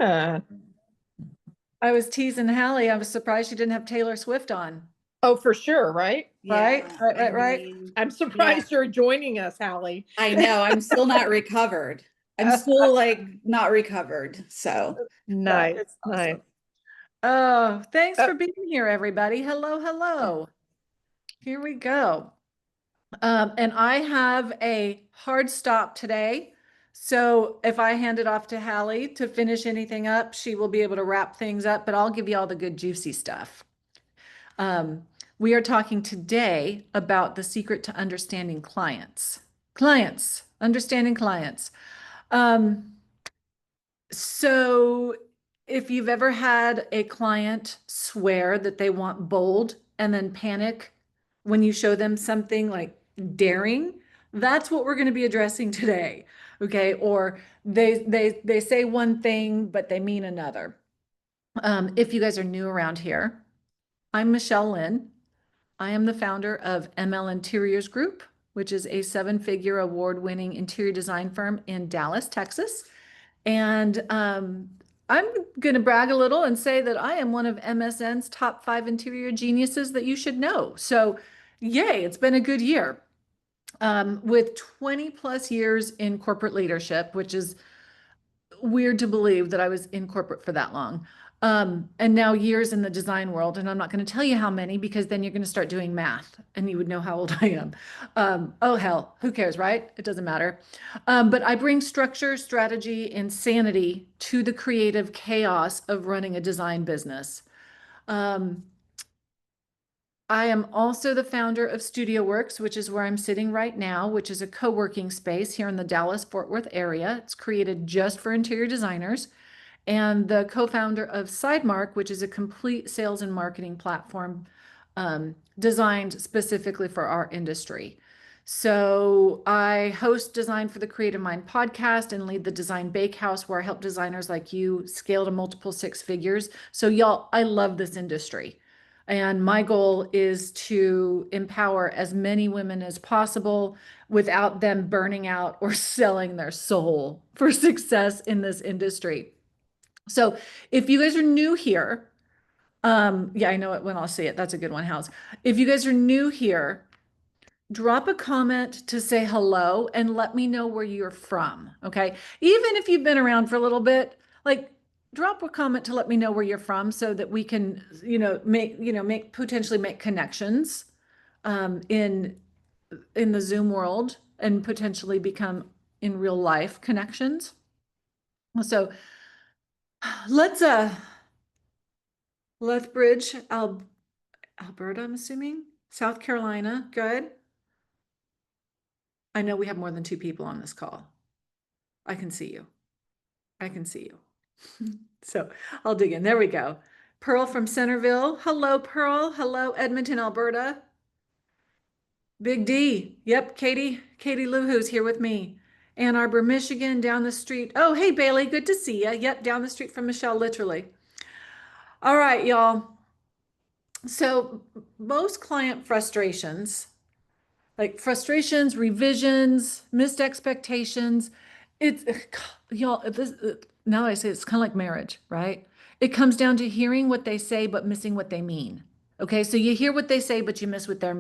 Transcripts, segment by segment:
Yeah. I was teasing Hallie. I was surprised she didn't have Taylor Swift on. Oh, for sure, right? Right? Yeah, Right, I right, right. mean, I'm yeah, surprised you're joining us, Hallie. I know. I'm still not recovered. I'm still like not recovered. So, Nice, It's nice. awesome. Oh, thanks Uh, for being here, everybody. Hello, hello. Here we go. And I have a hard stop today. So if I hand it off to Hallie to finish anything up, she will be able to wrap things up, but I'll give you all the good, juicy stuff. We are talking today about the secret to understanding clients. Understanding clients. Um, so if you've ever had a client swear that they want bold and then panic when you show them something like daring, that's what we're going to be addressing today. Okay. Or they say one thing, but they mean another. If you guys are new around here, I'm Michelle Lynn. I am the founder of ML Interiors Group, which is a seven-figure award-winning interior design firm in Dallas, Texas. And I'm going to brag a little and say that I am one of MSN's top 5 interior geniuses that you should know. So, yay, it's been a good year. With 20 plus years in corporate leadership, which is weird to believe that I was in corporate for that long. And now years in the design world, and I'm not going to tell you how many because then you're going to start doing math and you would know how old I am. Oh, hell, who cares, right? It doesn't matter. But I bring structure, strategy, and sanity to the creative chaos of running a design business. I am also the founder of Studio Works, which is where I'm sitting right now, which is a co-working space here in the Dallas-Fort Worth area. It's created just for interior designers. And the co-founder of Sidemark, which is a complete sales and marketing platform designed specifically for our industry. So I host Design for the Creative Mind podcast and lead the Design Bakehouse, where I help designers like you scale to multiple six figures. So y'all, I love this industry. And my goal is to empower as many women as possible without them burning out or selling their soul for success in this industry. So if you guys are new here, yeah, I know it when I'll say it. That's a good one, House. If you guys are new here, drop a comment to say hello and let me know where you're from. Okay. Even if you've been around for a little bit, like drop a comment to let me know where you're from so that we can, potentially make connections in the Zoom world and potentially become in real life connections. So let's Lethbridge, Alberta, I'm assuming. South Carolina, good. I know we have more than 2 people on this call. I can see you. I can see you. So I'll dig in. There we go. Pearl from Centerville. Hello, Pearl. Hello, Edmonton, Alberta. Big D. Yep, Katie Lou, who's here with me. Ann Arbor, Michigan, down the street. Oh, hey, Bailey, good to see you. Yep, down the street from Michelle, literally. All right, y'all. So most client frustrations, like frustrations, revisions, missed expectations, it's y'all, now that I say it's kind of like marriage, right? It comes down to hearing what they say but missing what they mean. Okay, so you hear what they say but you miss what they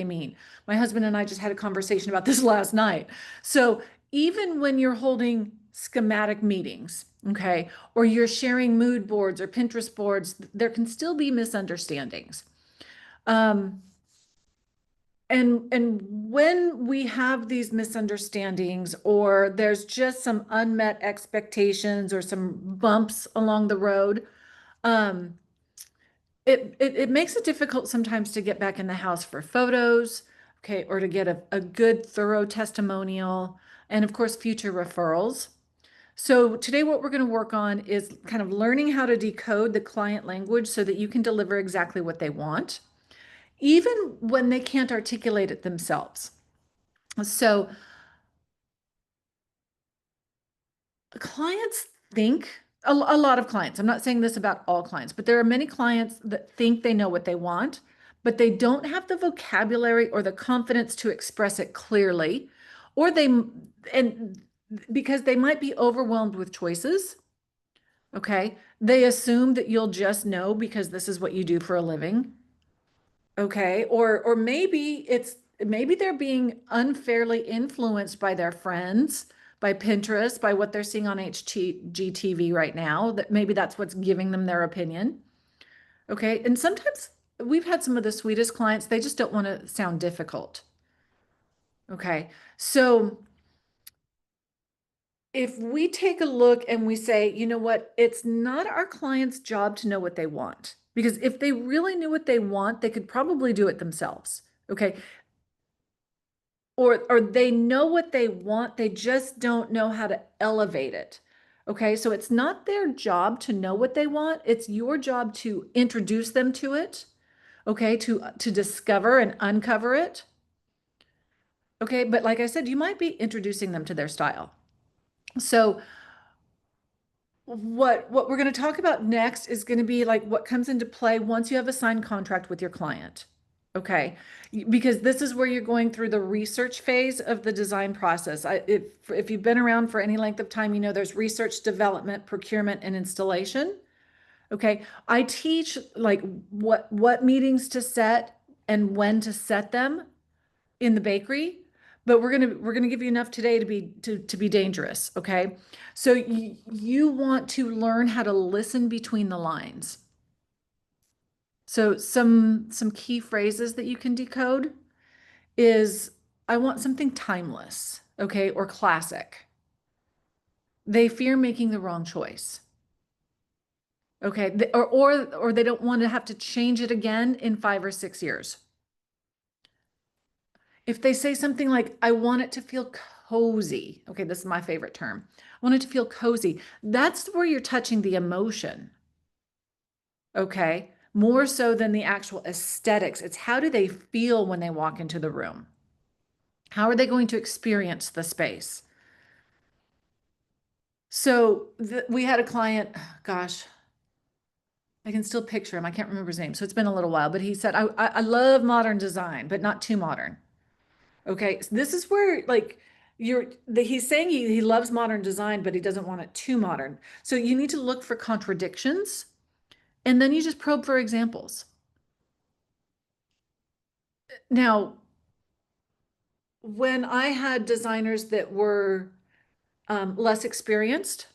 mean. My husband and I just had a conversation about this last night. So even when you're holding schematic meetings, okay, or you're sharing mood boards or Pinterest boards, there can still be misunderstandings. And when we have these misunderstandings or there's just some unmet expectations or some bumps along the road, it makes it difficult sometimes to get back in the house for photos, okay, or to get a good thorough testimonial, and of course, future referrals. So today what we're going to work on is kind of learning how to decode the client language so that you can deliver exactly what they want, even when they can't articulate it themselves. So clients think, a lot of clients, I'm not saying this about all clients, but there are many clients that think they know what they want, but they don't have the vocabulary or the confidence to express it clearly, or and because they might be overwhelmed with choices, Okay. They assume that you'll just know because this is what you do for a living. Okay. Or maybe they're being unfairly influenced by their friends, by Pinterest, by what they're seeing on HGTV right now, that maybe that's what's giving them their opinion. Okay. And sometimes we've had some of the sweetest clients, they just don't want to sound difficult. Okay. So if we take a look and we say, you know what, it's not our client's job to know what they want, because if they really knew what they want, they could probably do it themselves. Okay. Or they know what they want, they just don't know how to elevate it. Okay. So it's not their job to know what they want. It's your job to introduce them to it. Okay. To discover and uncover it. Okay. But like I said, you might be introducing them to their style. So what we're going to talk about next is going to be like what comes into play once you have a signed contract with your client. Okay. Because this is where you're going through the research phase of the design process. If you've been around for any length of time, you know there's research, development, procurement, and installation. Okay. I teach like what meetings to set and when to set them in the bakery, but we're gonna give you enough today to be dangerous. Okay. So you want to learn how to listen between the lines. So some key phrases that you can decode is, I want something timeless, okay, or classic. They fear making the wrong choice. Okay. Or they don't want to have to change it again in 5 or 6 years. If they say something like, I want it to feel cozy. Okay, this is my favorite term. I want it to feel cozy. That's where you're touching the emotion. Okay, more so than the actual aesthetics. It's how do they feel when they walk into the room? How are they going to experience the space? So we had a client, gosh, I can still picture him. I can't remember his name. So it's been a little while, but he said, I love modern design, but not too modern. Okay, so this is where like he's saying he loves modern design, but he doesn't want it too modern. So you need to look for contradictions, and then you just probe for examples. Now, when I had designers that were less experienced,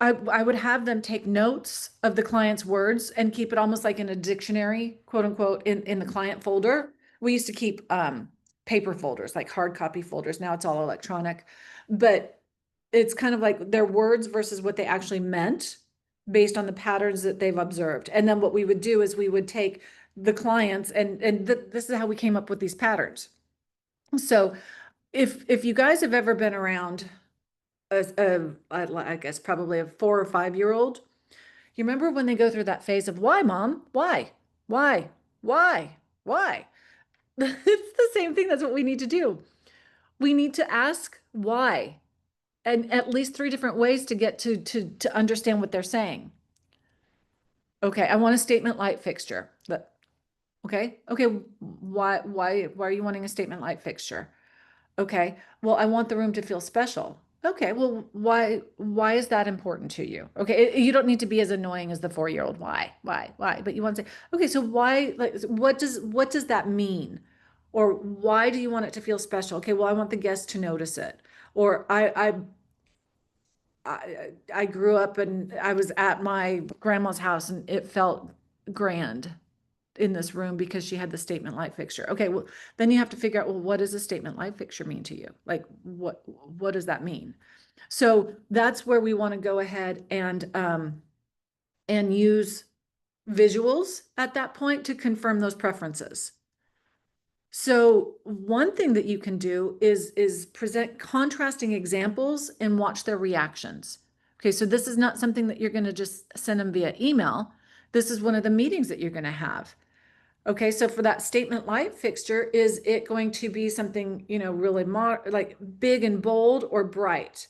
I would have them take notes of the client's words and keep it almost like in a dictionary, quote unquote, in the client folder. We used to keep paper folders, like hard copy folders. Now it's all electronic, but it's kind of like their words versus what they actually meant based on the patterns that they've observed. And then what we would do is we would take the clients and this is how we came up with these patterns. So if you guys have ever been around I guess probably a 4 or 5-year-old. You remember when they go through that phase of why, mom? Why? Why? Why? Why? It's the same thing. That's what we need to do. We need to ask why, and at least 3 different ways to get to understand what they're saying. Okay, I want a statement light fixture. But okay, why are you wanting a statement light fixture? Okay, well, I want the room to feel special. Okay, well, why is that important to you? Okay, you don't need to be as annoying as the 4-year-old. Why? But you want to say, okay, so why, like, what does that mean? Or why do you want it to feel special? Okay, well, I want the guests to notice it. Or I grew up and I was at my grandma's house and it felt grand in this room because she had the statement light fixture. Okay, well, then you have to figure out, well, what does a statement light fixture mean to you? Like, what does that mean? So that's where we want to go ahead and use visuals at that point to confirm those preferences. So one thing that you can do is present contrasting examples and watch their reactions. Okay, so this is not something that you're going to just send them via email. This is one of the meetings that you're going to have. Okay, so for that statement light fixture, is it going to be something, really like big and bold or bright?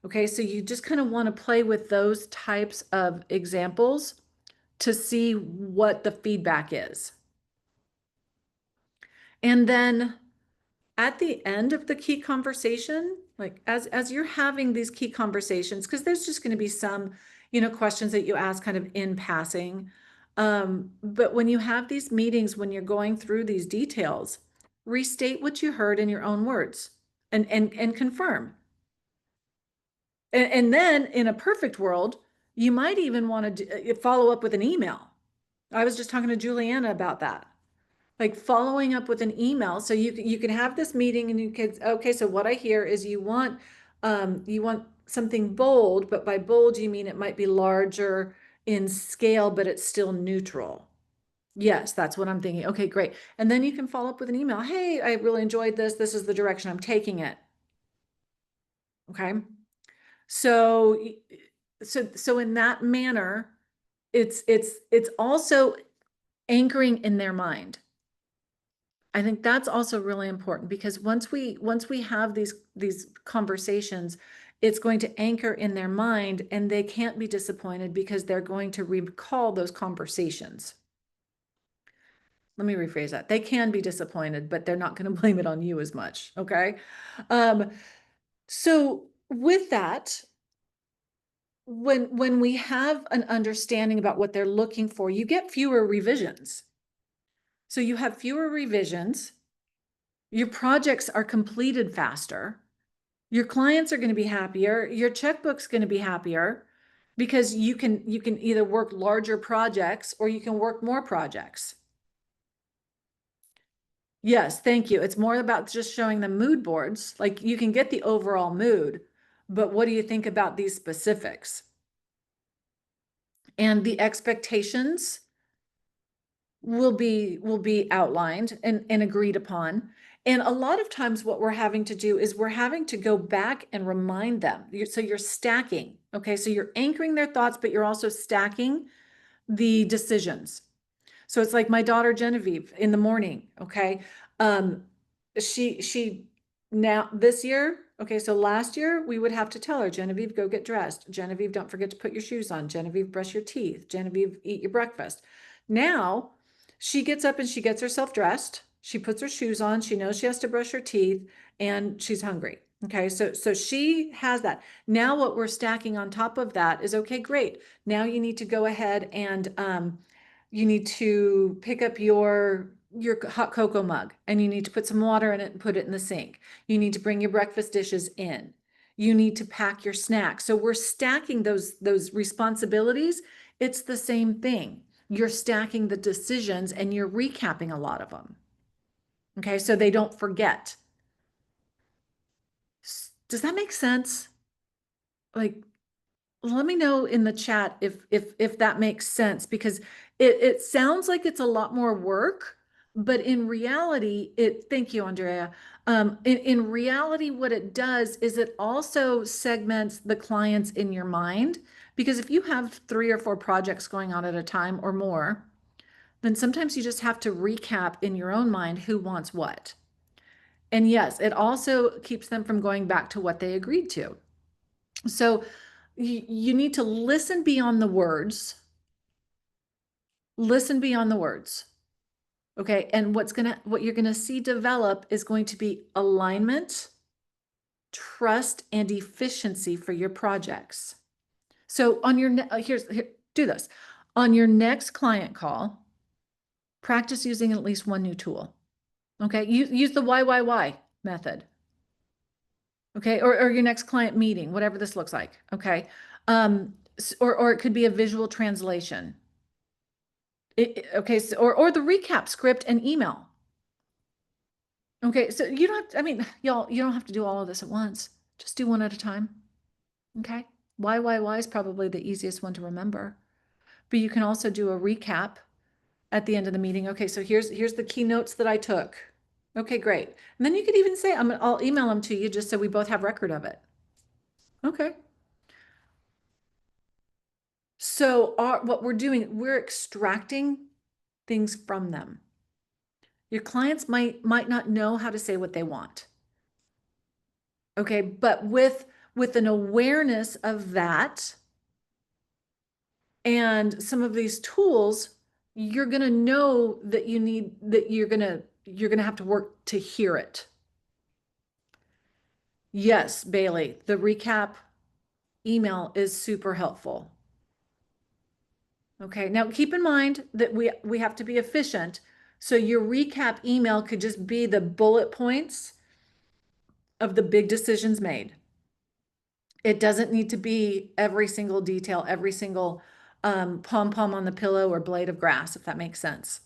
Okay, so you just kind of want to play with those types of examples to see what the feedback is. And then at the end of the key conversation, like as you're having these key conversations, because there's just going to be some questions that you ask kind of in passing. But when you have these meetings, when you're going through these details, restate what you heard in your own words and confirm. And then in a perfect world, you might even want to follow up with an email. I was just talking to Juliana about that. Like following up with an email. So you can have this meeting and you could, okay, so what I hear is you want something bold, but by bold, you mean it might be larger in scale, but it's still neutral. Yes, that's what I'm thinking. Okay, great. And then you can follow up with an email. Hey, I really enjoyed this. This is the direction I'm taking it. Okay. So, so in that manner, it's also anchoring in their mind. I think that's also really important because once we have these conversations, it's going to anchor in their mind and they can't be disappointed because they're going to recall those conversations. Let me rephrase that. They can be disappointed, but they're not going to blame it on you as much. Okay. So with that, when we have an understanding about what they're looking for, you get fewer revisions. So you have fewer revisions. Your projects are completed faster. Your clients are going to be happier. Your checkbook's going to be happier because you can either work larger projects or you can work more projects. Yes, thank you. It's more about just showing them mood boards. Like you can get the overall mood, but what do you think about these specifics? And the expectations will be outlined and agreed upon. And a lot of times what we're having to do is we're having to go back and remind them. So you're stacking. Okay. So you're anchoring their thoughts, but you're also stacking the decisions. So it's like my daughter Genevieve in the morning. Okay. She now this year. Okay. So last year we would have to tell her, Genevieve, go get dressed. Genevieve, don't forget to put your shoes on. Genevieve, brush your teeth. Genevieve, eat your breakfast. Now she gets up and she gets herself dressed. She puts her shoes on. She knows she has to brush her teeth and she's hungry. Okay. So she has that. Now what we're stacking on top of that is, okay, great. Now you need to go ahead and, you need to pick up your hot cocoa mug and you need to put some water in it and put it in the sink. You need to bring your breakfast dishes in. You need to pack your snacks. So we're stacking those responsibilities. It's the same thing. You're stacking the decisions and you're recapping a lot of them. Okay, so they don't forget. Does that make sense? Like, let me know in the chat if that makes sense, because it sounds like it's a lot more work, but in reality, thank you, Andrea. In reality, what it does is it also segments the clients in your mind, because if you have 3 or 4 projects going on at a time or more, then sometimes you just have to recap in your own mind who wants what. And yes, it also keeps them from going back to what they agreed to. So you need to listen beyond the words. Listen beyond the words. Okay. And what you're going to see develop is going to be alignment, trust, and efficiency for your projects. So on your, do this. On your next client call, practice using at least one new tool. Okay. Use the why method. Okay. Or your next client meeting, whatever this looks like. Okay. Or it could be a visual translation. Okay. So, or the recap script and email. Okay. So you don't have, I mean, y'all, you don't have to do all of this at once. Just do one at a time. Okay. Why is probably the easiest one to remember, but you can also do a recap at the end of the meeting. Okay. So here's the keynotes that I took. Okay, great. And then you could even say, I'll email them to you just so we both have record of it. Okay. So what we're doing, we're extracting things from them. Your clients might not know how to say what they want. Okay, but with an awareness of that and some of these tools, you're going to know that you're going to have to work to hear it. Yes, Bailey, the recap email is super helpful. Okay, now keep in mind that we have to be efficient. So your recap email could just be the bullet points of the big decisions made. It doesn't need to be every single detail, every single pom-pom on the pillow or blade of grass, if that makes sense.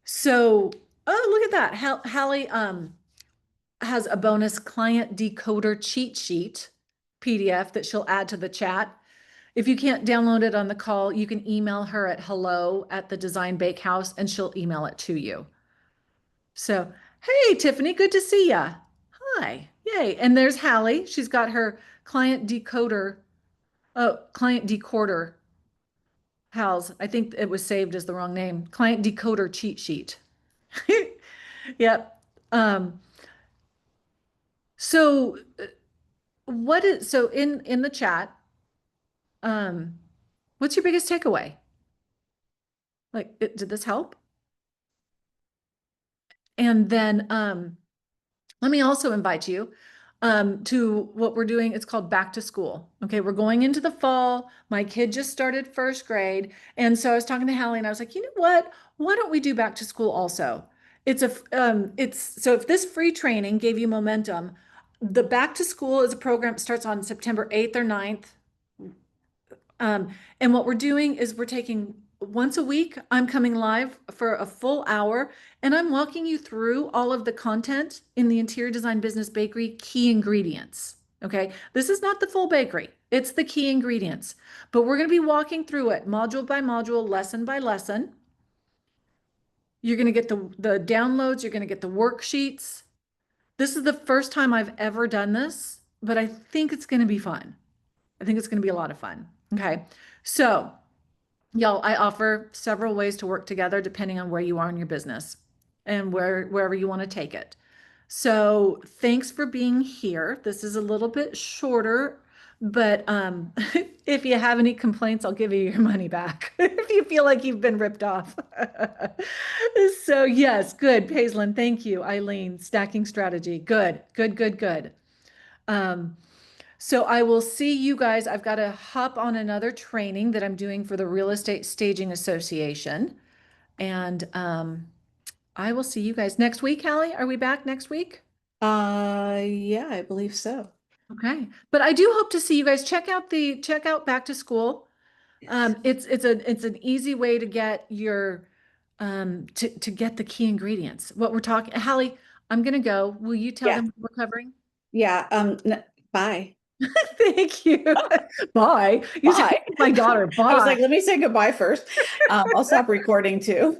So, oh, look at that. Hallie has a bonus client decoder cheat sheet PDF that she'll add to the chat. If you can't download it on the call, you can email her at hello@thedesignbakehouse and she'll email it to you. So, hey, Tiffany, good to see ya. Hi, yay. And there's Hallie. She's got her client decoder, client decoder. Hal's, I think it was saved as the wrong name. Client decoder cheat sheet. Yep. So so in the chat, what's your biggest takeaway? Like, did this help? And then let me also invite you to what we're doing. It's called Back to School. Okay, we're going into the fall. My kid just started first grade. And so I was talking to Hallie and I was like, you know what? Why don't we do Back to School also? So if this free training gave you momentum, the Back to School is a program that starts on September 8th or 9th. And what we're doing is we're taking once a week, I'm coming live for a full hour and I'm walking you through all of the content in the Interior Design Business Bakery key ingredients. Okay, this is not the full bakery, it's the key ingredients, but we're going to be walking through it module by module, lesson by lesson. You're going to get the downloads, you're going to get the worksheets. This is the first time I've ever done this, but I think it's going to be fun. I think it's going to be a lot of fun. Okay, so y'all, I offer several ways to work together depending on where you are in your business and wherever you want to take it. So thanks for being here. This is a little bit shorter, but if you have any complaints, I'll give you your money back if you feel like you've been ripped off. So yes, good. Paisley, thank you. Eileen, stacking strategy. Good, good, good, good. So I will see you guys. I've got to hop on another training that I'm doing for the Real Estate Staging Association. And I will see you guys next week. Hallie, are we back next week? Yeah, I believe so. Okay. But I do hope to see you guys. Check out Back to School. Yes. It's an easy way to get your to get the key ingredients. What we're talking, Hallie, I'm gonna go. Will you tell Yeah. them what we're covering? Yeah. Bye. Thank you. Bye. You Bye. my daughter. Bye. I was like, let me say goodbye first. I'll stop recording too.